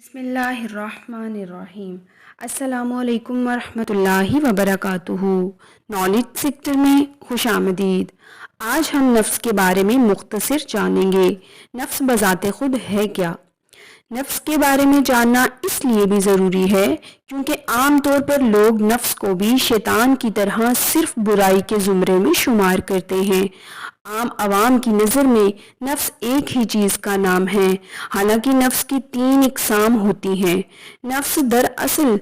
بسم اللہ الرحمن الرحیم۔ السلام علیکم ورحمۃ اللہ وبرکاتہ۔ نالج سیکٹر میں خوش آمدید۔ آج ہم نفس کے بارے میں مختصر جانیں گے۔ نفس بذات خود ہے کیا؟ نفس کے بارے میں جاننا اس لیے بھی ضروری ہے کیونکہ عام طور پر لوگ نفس کو بھی شیطان کی طرح صرف برائی کے زمرے میں شمار کرتے ہیں۔ عام عوام کی نظر میں نفس ایک ہی چیز کا نام ہے، حالانکہ نفس کی 3 اقسام ہوتی ہیں۔ نفس دراصل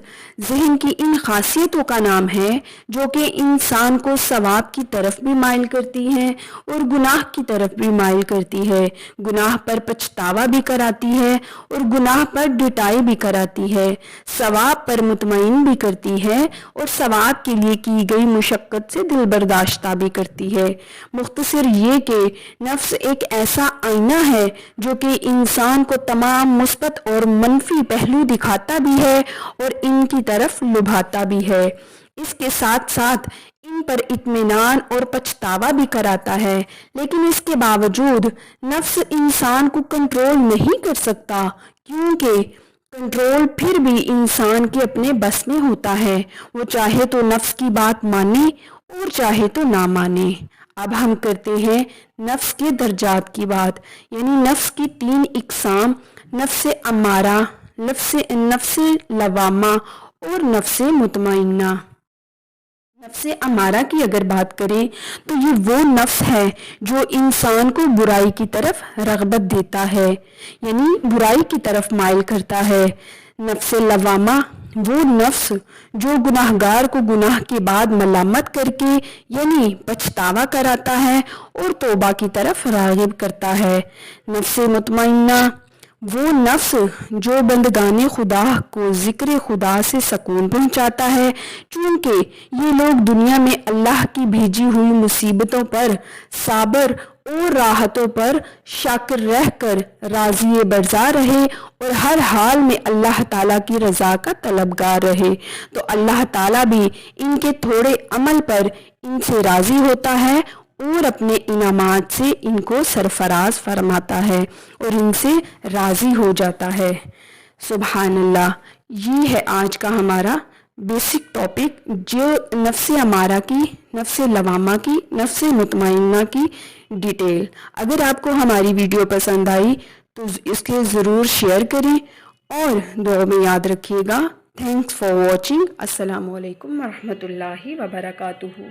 ذہن کی ان خاصیتوں کا نام ہے جو کہ انسان کو ثواب کی طرف بھی مائل کرتی ہیں اور گناہ کی طرف بھی مائل کرتی ہے، گناہ پر پچھتاوا بھی کراتی ہے اور گناہ پر ڈٹائی بھی کراتی ہے، ثواب پر مطمئن بھی کرتی ہے اور ثواب کے لیے کی گئی مشقت سے دل برداشتہ بھی کرتی ہے۔ مختصر یہ کہ نفس ایک ایسا آئینہ ہے جو کہ انسان کو تمام مثبت اور منفی پہلو دکھاتا بھی ہے اور ان کی طرف لبھاتا بھی ہے، اس کے ساتھ ساتھ ان پر اطمینان اور پچھتاوا بھی کراتا ہے، لیکن اس کے باوجود نفس انسان کو کنٹرول نہیں کر سکتا کیونکہ کنٹرول پھر بھی انسان کے اپنے بس میں ہوتا ہے، وہ چاہے تو نفس کی بات مانے اور چاہے تو نہ مانے۔ اب ہم کرتے ہیں نفس کے درجات کی بات، یعنی نفس کی 3 اقسام: نفس امارہ، نفس لوامہ اور نفس مطمئنہ۔ نفس امارہ کی اگر بات کریں تو یہ وہ نفس ہے جو انسان کو برائی کی طرف رغبت دیتا ہے، یعنی برائی کی طرف مائل کرتا ہے۔ نفس لوامہ وہ نفس جو گناہ گار کو گناہ کے بعد ملامت کر کے یعنی پچھتاوا کراتا ہے اور توبہ کی طرف راغب کرتا ہے۔ نفس مطمئنہ وہ نفس جو بندگان خدا کو ذکر خدا سے سکون پہنچاتا ہے، چونکہ یہ لوگ دنیا میں اللہ کی بھیجی ہوئی مصیبتوں پر صابر اور راحتوں پر شاکر رہ کر راضی برضا رہے اور ہر حال میں اللہ تعالیٰ کی رضا کا طلبگار رہے، تو اللہ تعالیٰ بھی ان کے تھوڑے عمل پر ان سے راضی ہوتا ہے اور اپنے انعامات سے ان کو سرفراز فرماتا ہے اور ان سے راضی ہو جاتا ہے۔ سبحان اللہ۔ یہ ہے آج کا ہمارا بیسک ٹاپک، جو نفس امارہ کی، نفس لوامہ کی، نفس مطمئنہ کی ڈیٹیل۔ اگر آپ کو ہماری ویڈیو پسند آئی تو اس کے ضرور شیئر کریں اور دعا میں یاد رکھیے گا۔ Thanks for watching. السلام علیکم ورحمۃ اللہ وبرکاتہ۔